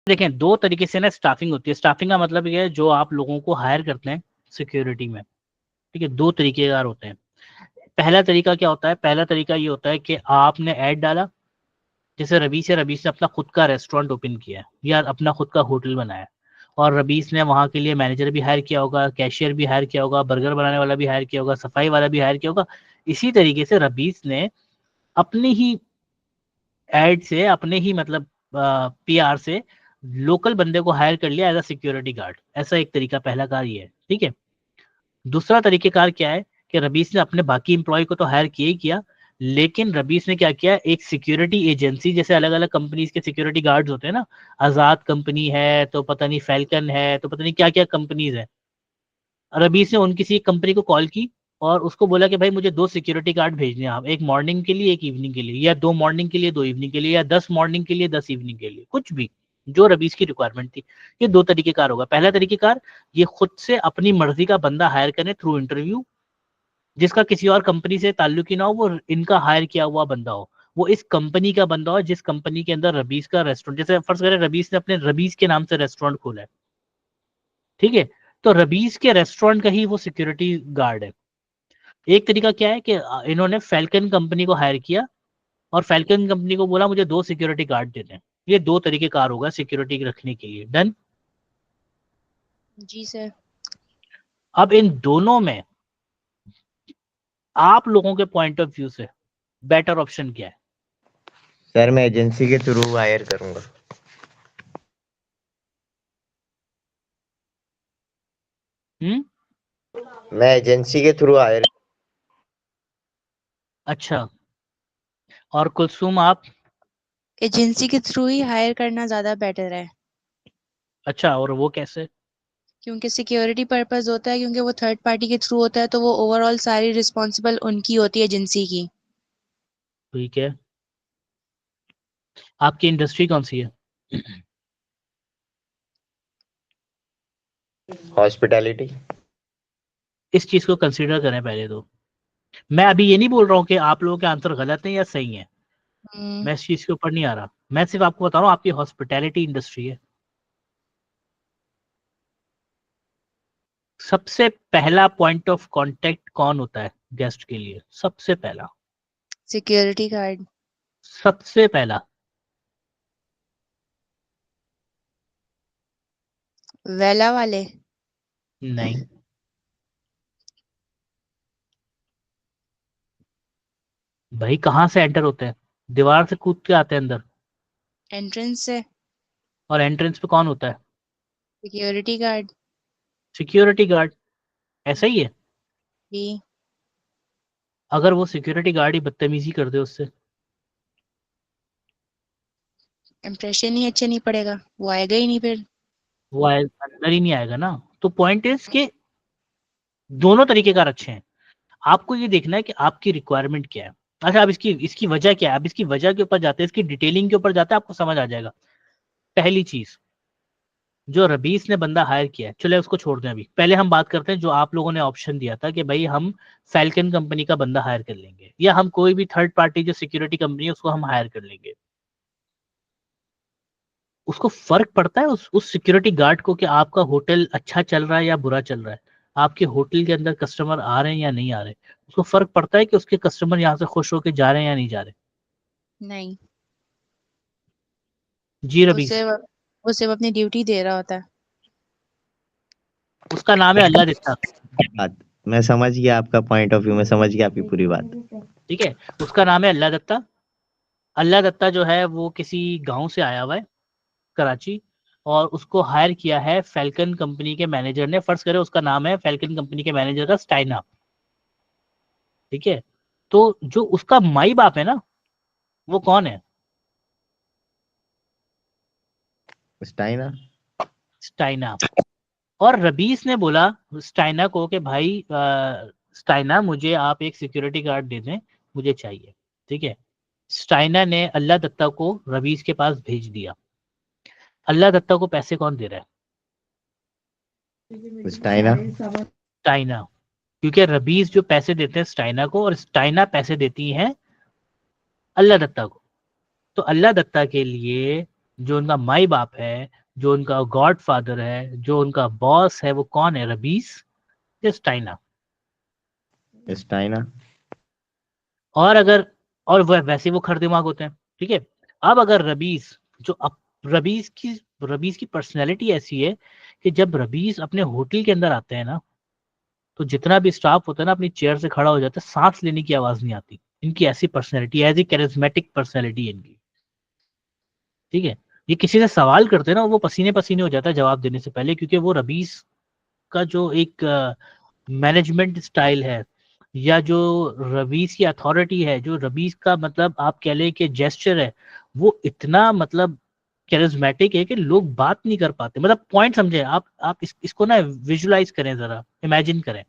देखें, दो तरीके से ना स्टाफिंग होती है। स्टाफिंग का मतलब ये है जो आप लोगों को हायर करते हैं सिक्योरिटी में, ठीक है, दो तरीकेकार होते हैं। पहला तरीका क्या होता है? पहला तरीका ये होता है कि आपने ऐड डाला, जैसे रबीस है, रबीस ने अपना खुद का रेस्टोरेंट ओपन किया है या अपना खुद का होटल बनाया, और रबीस ने वहाँ के लिए मैनेजर भी हायर किया होगा, कैशियर भी हायर किया होगा, बर्गर बनाने वाला भी हायर किया होगा, सफाई वाला भी हायर किया होगा। इसी तरीके से रबीस ने अपनी ही एड से, अपने ही मतलब पीआर से लोकल बंदे को हायर कर लिया एज अ सिक्योरिटी गार्ड। ऐसा एक तरीका पहला कार ये है, ठीक है। दूसरा तरीकेकार क्या है कि रबीस ने अपने बाकी एम्प्लॉय को तो हायर किया ही किया, लेकिन रबीस ने क्या किया, एक सिक्योरिटी एजेंसी, जैसे अलग अलग कंपनीज के सिक्योरिटी गार्ड्स होते हैं ना, आजाद कंपनी है, तो पता नहीं फैल्कन है, तो पता नहीं क्या क्या कंपनीज है, रबीस ने उन किसी कंपनी को कॉल की और उसको बोला कि भाई मुझे दो सिक्योरिटी गार्ड भेजने हैं आप, एक मॉर्निंग के लिए एक इवनिंग के लिए, या दो मॉर्निंग के लिए दो इवनिंग के लिए, या 10 मॉर्निंग के लिए 10 इवनिंग के लिए, कुछ भी जो रबीस की रिक्वायरमेंट थी। ये दो तरीकेकार होगा। पहला तरीकेकार, ये खुद से अपनी मर्जी का बंदा हायर करें थ्रू इंटरव्यू, जिसका किसी और कंपनी से ताल्लुक ही ना हो, वो इनका हायर किया हुआ बंदा हो, वो इस कंपनी का बंदा हो जिस कंपनी के अंदर रबीस का रेस्टोरेंट, जैसे फर्ज करें रबीस ने अपने रबीस के नाम से रेस्टोरेंट खोला है, ठीक है, तो रबीस के रेस्टोरेंट का ही वो सिक्योरिटी गार्ड है। एक तरीका क्या है कि इन्होंने फैल्कन कंपनी को हायर किया और फैल्कन कंपनी को बोला मुझे दो सिक्योरिटी गार्ड देते हैं। ये दो तरीके कार होगा सिक्योरिटी रखने के लिए। डन। जी सर। अब इन दोनों में आप लोगों के पॉइंट ऑफ व्यू से बेटर ऑप्शन क्या है? सर मैं एजेंसी के थ्रू हायर करूंगा। मैं एजेंसी के थ्रू हायर। अच्छा, और कुलसुम आप? एजेंसी के थ्रू ही हायर करना ज्यादा बेटर है, अच्छा, और वो कैसे? क्योंकि सिक्योरिटी पर्पस होता है, क्योंकि वो थर्ड पार्टी के थ्रू होता है, तो वो ओवरऑल सारी रिस्पॉन्सिबल उनकी होती है एजेंसी की। ठीक है, आपकी इंडस्ट्री कौन सी है? हॉस्पिटैलिटी। इस चीज को कंसीडर करें पहले तो। मैं अभी ये नहीं बोल रहा हूँ कि आप लोगों के आंसर गलत हैं या सही हैं, मैं इस चीज के ऊपर नहीं आ रहा, मैं सिर्फ आपको बता रहा हूँ आपकी हॉस्पिटैलिटी इंडस्ट्री है। सबसे पहला पॉइंट ऑफ कांटेक्ट कौन होता है गेस्ट के लिए? सबसे पहला, सिक्योरिटी गार्ड। सबसे पहला। वेला वाले। नहीं, भाई कहाँ से एंटर होते हैं? दीवार से कूद के आते हैं अंदर। एंट्रेंस से। और एंट्रेंस पे कौन होता है? Security guard. Security guard. ऐसा ही है। भी। अगर वो सिक्योरिटी गार्ड ही बदतमीजी कर दे उससे? इम्प्रेशन ही अच्छा नहीं पड़ेगा, वो आएगा ही नहीं फिर। वो अंदर ही नहीं आएगा ना। तो पॉइंट इज कि दोनों तरीके कार अच्छे हैं, आपको ये देखना है कि आपकी रिक्वायरमेंट क्या है। अच्छा, अब इसकी इसकी वजह क्या है, अब इसकी वजह के ऊपर जाते हैं, इसकी डिटेलिंग के ऊपर जाते हैं, आपको समझ आ जाएगा। पहली चीज, जो रबीस ने बंदा हायर किया है, चलो उसको छोड़ दें, अभी पहले हम बात करते हैं जो आप लोगों ने ऑप्शन दिया था कि भाई हम फैल्कन कंपनी का बंदा हायर कर लेंगे, या हम कोई भी थर्ड पार्टी जो सिक्योरिटी कंपनी है उसको हम हायर कर लेंगे। उसको फर्क पड़ता है उस सिक्योरिटी गार्ड को कि आपका होटल अच्छा चल रहा है या बुरा चल रहा है, आपके होटल के अंदर कस्टमर आ रहे हैं या नहीं आ रहे? उसको फर्क पड़ता है कि उसके कस्टमर यहाँ से खुश होकर जा रहे हैं या नहीं जा रहे? नहीं। जी वो रबीस। सिर्फ वो सिर्फ अपनी ड्यूटी दे रहा होता है। उसका नाम है अल्लाह दित्ता। बात मैं समझ गया, आपका पॉइंट ऑफ व्यू मैं समझ गया आपकी पूरी बात। ठीक है, उसका नाम है अल्लाह दत्ता। अल्लाह दत्ता जो है वो किसी गांव से आया हुआ है, कराची, और उसको हायर किया है फैल्कन कंपनी के मैनेजर ने। फर्ज करें उसका नाम है फैल्कन कंपनी के मैनेजर का स्टाइना, ठीक है। तो जो उसका माई बाप है ना, वो कौन है? स्टाइना। स्टाइना। और रबीस ने बोला स्टाइना को कि भाई स्टाइना मुझे आप एक सिक्योरिटी गार्ड दे दें, मुझे चाहिए, ठीक है। स्टाइना ने अल्लाह दत्ता को रबीस के पास भेज दिया। अल्लाह दत्ता को पैसे कौन दे रहा है? स्टाइना। स्टाइना। क्योंकि रबीस जो पैसे देते हैं स्टाइना को, और स्टाइना पैसे देती हैं अल्लाह दत्ता को। तो अल्लाह दत्ता के लिए जो उनका माई बाप है, जो उनका गॉड फादर है, जो उनका बॉस है, वो कौन है? रबीस या स्टाइना? स्टाइना। और अगर और वह वैसे वो खर दिमाग होते हैं, ठीक है। अब अगर रबीस जो रबीस की पर्सनैलिटी ऐसी है कि जब रबीस अपने होटल के अंदर आते हैं ना, तो जितना भी स्टाफ होता है ना अपनी चेयर से खड़ा हो जाता है, सांस लेने की आवाज नहीं आती। इनकी ऐसी पर्सनैलिटी, ऐसी कैरिज्मेटिक पर्सनैलिटी है इनकी, ठीक है। ये किसी से सवाल करते हैं ना, वो पसीने पसीने हो जाता है जवाब देने से पहले, क्योंकि वो रबीस का जो एक मैनेजमेंट स्टाइल है, या जो रबीस की अथॉरिटी है, जो रबीस का मतलब आप कह लें कि जेस्चर है, वो इतना मतलब कैरिज्मेटिक है कि लोग बात नहीं कर पाते। मतलब पॉइंट समझे आप इसको ना विजुलाइज करें, जरा इमेजिन करें,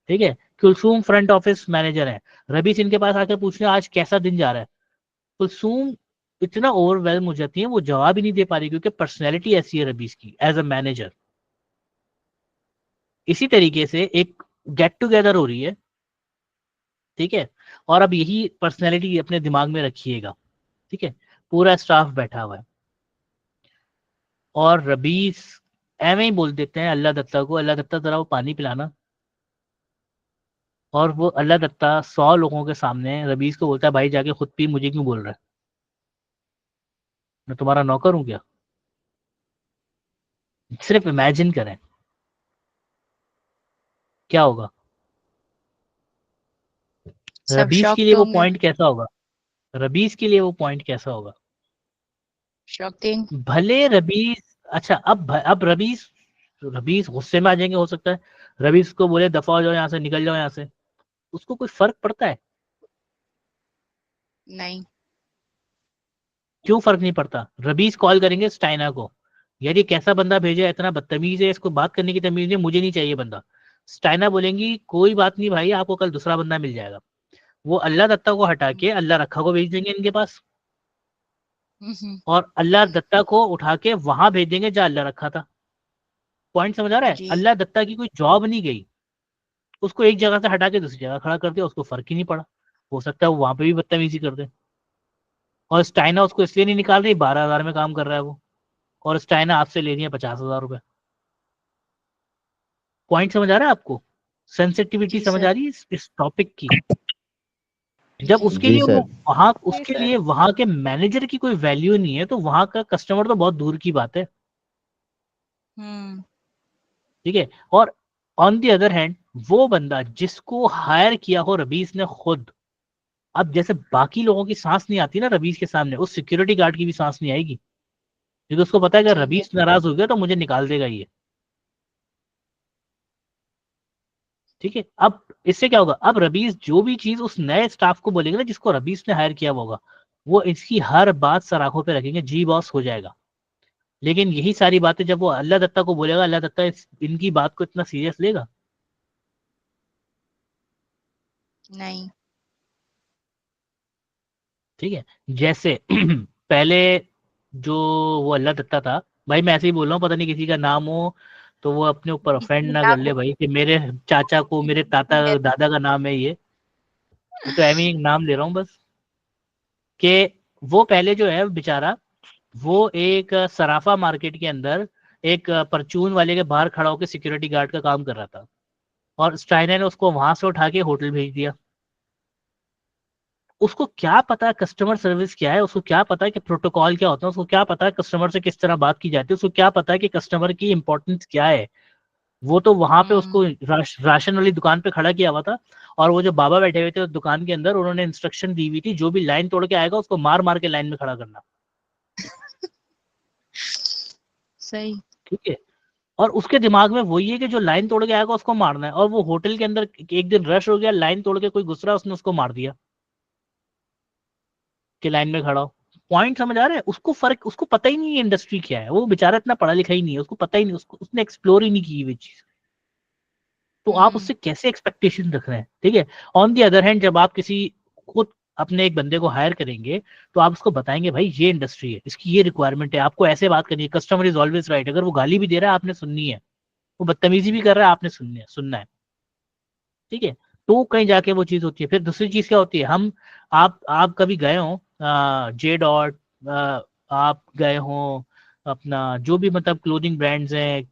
ठीक है। कुलसूम फ्रंट ऑफिस मैनेजर है, रबीस इनके पास आकर पूछने आज कैसा दिन जा रहा है, कुलसूम इतना ओवरवेलम हो जाती है, वो जवाब ही नहीं दे पा रही, क्योंकि पर्सनैलिटी ऐसी है रबीस की एज अ मैनेजर। इसी तरीके से एक गेट टुगेदर हो रही है, ठीक है, और अब यही पर्सनैलिटी अपने दिमाग में रखिएगा, ठीक है। पूरा स्टाफ बैठा हुआ है और रबीस एवं ही बोल देते हैं अल्लाह दत्ता को, अल्लाह दत्ता जरा वो पानी पिलाना। और वो अल्लाह दत्ता 100 लोगों के सामने रबीस को बोलता है, भाई जाके खुद पी, मुझे क्यों बोल रहा है? मैं तुम्हारा नौकर हूं क्या? सिर्फ इमेजिन करें क्या होगा। सब रबीस के शॉक्ड लिए वो होंगे। पॉइंट कैसा होगा? रबीस के लिए वो पॉइंट कैसा होगा? शॉकिंग। भले रबीस, अच्छा अब रबीस रबीस गुस्से में आ जाएंगे, हो सकता है रबीस को बोले दफा हो जाओ यहाँ से, निकल जाओ यहाँ से। उसको कोई फर्क पड़ता है? नहीं। क्यों फर्क नहीं पड़ता? रबीस कॉल करेंगे स्टाइना को, यार ये कैसा बंदा भेजा है, इतना बदतमीज है, इसको बात करने की तमीज नहीं, मुझे नहीं चाहिए बंदा। स्टाइना बोलेंगी कोई बात नहीं भाई, आपको कल दूसरा बंदा मिल जाएगा। वो अल्लाह दत्ता को हटा के अल्लाह रखा को भेज देंगे इनके पास, हम्म। और अल्लाह दत्ता को उठा के वहां भेज देंगे जहाँ अल्लाह रखा था। पॉइंट समझ आ रहा है? जी। अल्लाह दत्ता की कोई जॉब नहीं गई, उसको एक जगह से हटा के दूसरी जगह खड़ा कर दिया, उसको फर्क ही नहीं पड़ा। हो सकता है वो वहां पे भी बदतमीजी कर दे, और स्टाइना उसको इसलिए नहीं निकाल रही, 12,000 में काम कर रहा है वो, और स्टाइना आपसे ले रही है 50,000 रुपए। पॉइंट समझ आ रहा है आपको? सेंसिटिविटी जी समझ सर। आ रही है इस टॉपिक की? जब जी। उसके जी लिए सर। वो वहां, जी उसके सर। लिए वहां के मैनेजर की कोई वैल्यू नहीं है, तो वहां का कस्टमर तो बहुत दूर की बात है, हम्म। ठीक है। और ऑन दी अदर हैंड, वो बंदा जिसको हायर किया हो रबीस ने खुद, अब जैसे बाकी लोगों की सांस नहीं आती ना रबीस के सामने, उस सिक्योरिटी गार्ड की भी सांस नहीं आएगी, क्योंकि उसको पता है कि जी। रबीस नाराज हो गया तो मुझे निकाल देगा ये, ठीक है। अब इससे क्या होगा? अब रबीस जो भी चीज उस नए स्टाफ को बोलेगा ना, जिसको रबीस ने हायर किया होगा, वो इसकी हर बात सर आंखों पे रखेंगे, जी बॉस हो जाएगा। लेकिन यही सारी बातें जब वो अल्लाह दत्ता को बोलेगा, अल्लाह दत्ता इनकी बात को इतना सीरियस लेगा? नहीं। ठीक है। जैसे पहले जो वो अल्लाह दत्ता था, भाई मैं ऐसे ही बोल रहा हूँ, पता नहीं किसी का नाम हो तो वो अपने ऊपर ऑफेंड ना कर ले भाई, कि मेरे चाचा को, मेरे ताता दादा का नाम है ये, मैं तो एवं ही एक नाम ले रहा हूँ बस, कि वो पहले जो है बेचारा, वो एक सराफा मार्केट के अंदर एक परचून वाले के बाहर खड़ा होकर सिक्योरिटी गार्ड का काम कर रहा था, और स्टाइनर ने उसको वहां से उठा के होटल भेज दिया। उसको क्या पता है कस्टमर सर्विस क्या है, उसको क्या पता है कि प्रोटोकॉल क्या होता है, उसको क्या पता है कस्टमर से किस तरह बात की जाती है, उसको क्या पता है कि कस्टमर की इंपॉर्टेंस क्या है। वो तो वहां पे हम्म। उसको राशन वाली दुकान पे खड़ा किया हुआ था, और वो जो बाबा बैठे हुए थे उस दुकान के अंदर, उन्होंने इंस्ट्रक्शन दी हुई थी, जो भी लाइन तोड़ के आएगा उसको मार मार के लाइन में खड़ा करना, सही। ठीक है। और उसके दिमाग में वही है कि जो लाइन तोड़ के आएगा उसको मारना है, और वो होटल के अंदर एक दिन रश हो गया, लाइन तोड़ के कोई घुस रहा, उसने उसको मार दिया कि लाइन में खड़ा हो। पॉइंट समझ आ रहा है? उसको फर्क, उसको पता ही नहीं है इंडस्ट्री क्या है, वो बेचारा इतना पढ़ा लिखा ही नहीं है, उसको पता ही नहीं, उसको उसने एक्सप्लोर ही नहीं की हुई चीज। तो आप हम्म। उससे कैसे एक्सपेक्टेशन रख रहे हैं, ठीक है। ऑन दी अदर हैंड, जब आप किसी खुद अपने एक बंदे को हायर करेंगे, तो आप उसको बताएंगे भाई ये इंडस्ट्री है, इसकी ये रिक्वायरमेंट है, आपको ऐसे बात करनी है, कस्टमर इज ऑलवेज राइट। अगर वो गाली भी दे रहा है आपने सुननी है, वो बदतमीजी भी कर रहा है आपने सुनना है, ठीक है। तो कहीं जाके वो चीज होती है। फिर दूसरी चीज क्या होती है, हम आप कभी गए हो जे डॉट आप गए हो अपना जो भी मतलब क्लोथिंग ब्रांड्स हैं,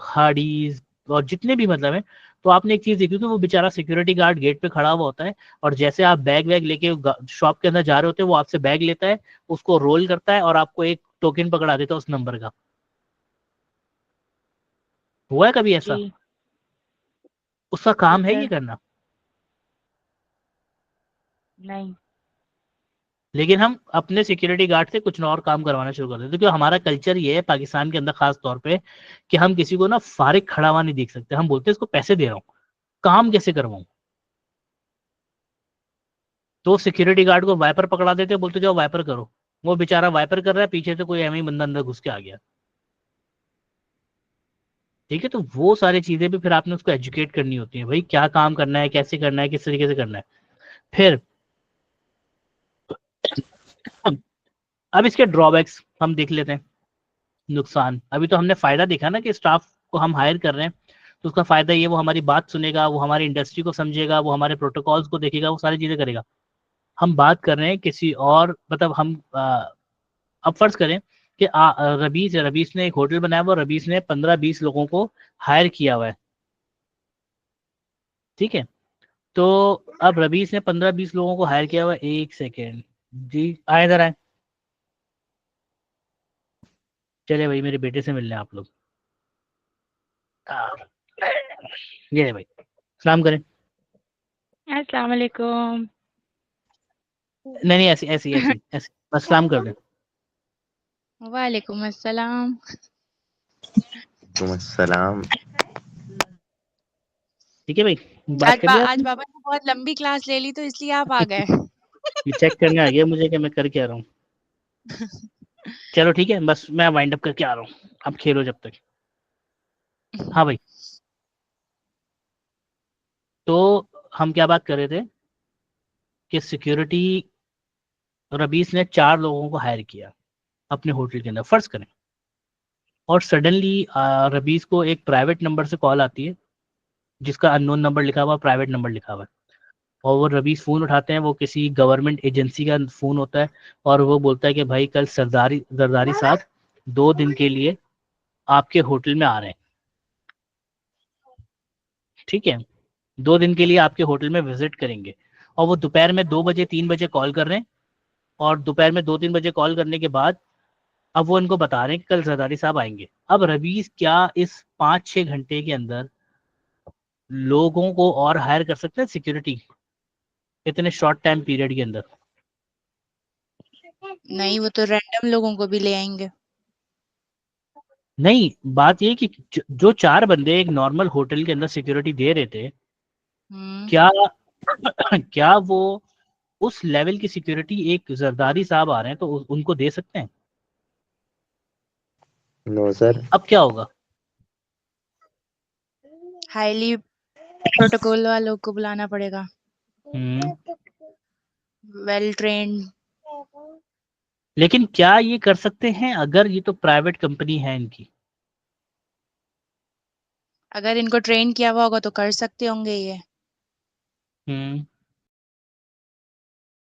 हार्डीज और जितने भी मतलब है, तो आपने एक चीज देखी कि वो बेचारा सिक्योरिटी गार्ड गेट पे खड़ा हुआ होता है, और जैसे आप बैग वैग लेके शॉप के अंदर जा रहे होते हैं, वो आपसे बैग लेता है, उसको रोल करता है और आपको एक टोकन पकड़ा देता है उस नंबर का। हुआ है कभी ऐसा? जी उसका काम है ये सर। करना। नहीं। लेकिन हम अपने सिक्योरिटी गार्ड से कुछ और काम करवाना शुरू कर देते हैं, क्योंकि हमारा कल्चर ये है पाकिस्तान के अंदर खास तौर पे कि हम किसी को ना फारिग खड़ा हुआ नहीं देख सकते। हम बोलते हैं इसको पैसे दे रहा हूँ, काम कैसे करवाऊं। तो सिक्योरिटी गार्ड को वाइपर पकड़ा देते, बोलते जाओ वाइपर करो। वो बेचारा वाइपर कर रहा है, पीछे से कोई एम ही बंदा अंदर घुस के आ गया। ठीक है, तो वो सारी चीजें भी फिर आपने उसको एजुकेट करनी होती है, भाई क्या काम करना है, कैसे करना है, किस तरीके से करना है। फिर अब इसके ड्रॉबैक्स हम देख लेते हैं। नुकसान, अभी तो हमने फायदा देखा ना कि स्टाफ को हम हायर कर रहे हैं, तो उसका फायदा ये, वो हमारी बात सुनेगा, वो हमारी इंडस्ट्री को समझेगा, वो हमारे प्रोटोकॉल्स को देखेगा, वो सारी चीजें करेगा। हम बात कर रहे हैं किसी और, मतलब हम अब फर्ज करें कि रबीस ने एक होटल बनाया हुआ, रबीस ने 15-20 लोगों को हायर किया हुआ है। ठीक है, तो अब रबीस ने 15-20 लोगों को हायर किया हुआ है। एक सेकेंड जी, आए इधर आए। चले भाई, मेरे बेटे से मिलने आप लोग। आ, ये भाई, सलाम करें। अस्सलाम वालेकुम। नहीं नहीं, ऐसी ऐसी ऐसी ऐसी बस सलाम कर दें। वालेकुम अस्सलाम। तुम सलाम। ठीक है भाई, बात कर लिया आज आपने। बाबा ने बहुत लंबी क्लास ले ली तो इसलिए आप आ गए। ये चेक करने आ गया मुझे कि मैं कर क्या रहा हूँ। चलो ठीक है, बस मैं वाइंड अप करके आ रहा हूँ, आप खेलो जब तक। हाँ भाई, तो हम क्या बात कर रहे थे कि सिक्योरिटी, रबीस ने 4 लोगों को हायर किया अपने होटल के अंदर, फर्ज करें। और सडनली रबीस को एक प्राइवेट नंबर से कॉल आती है, जिसका अननोन नंबर लिखा हुआ, प्राइवेट नंबर लिखा हुआ है। और वो रबीस फ़ोन उठाते हैं, वो किसी गवर्नमेंट एजेंसी का फ़ोन होता है, और वो बोलता है कि भाई कल सरदारी जरदारी साहब 2 दिन के लिए आपके होटल में आ रहे हैं। ठीक है, 2 दिन के लिए आपके होटल में विजिट करेंगे। और वो दोपहर में 2 बजे 3 बजे कॉल कर रहे हैं, और दोपहर में 2-3 बजे कॉल करने के बाद अब वो इनको बता रहे हैं कि कल जरदारी साहब आएंगे। अब रबीस क्या इस 5-6 घंटे के अंदर लोगों को और हायर कर सकते हैं सिक्योरिटी, इतने शॉर्ट टाइम पीरियड के अंदर? नहीं, वो तो रैंडम लोगों को भी ले आएंगे। नहीं, बात ये कि जो 4 बंदे एक नॉर्मल होटल के अंदर सिक्योरिटी दे रहे थे, हम्म। क्या क्या वो उस लेवल की सिक्योरिटी एक जरदारी साहब आ रहे हैं तो उनको दे सकते हैं? No sir. अब क्या होगा? हाईली प्रोटोकॉल वालों को बुलाना पड़ेगा। Hmm, well trained. लेकिन क्या ये कर सकते हैं? अगर ये तो प्राइवेट कंपनी है इनकी। अगर इनको ट्रेन किया हुआ होगा तो कर सकते होंगे ये। हम्म,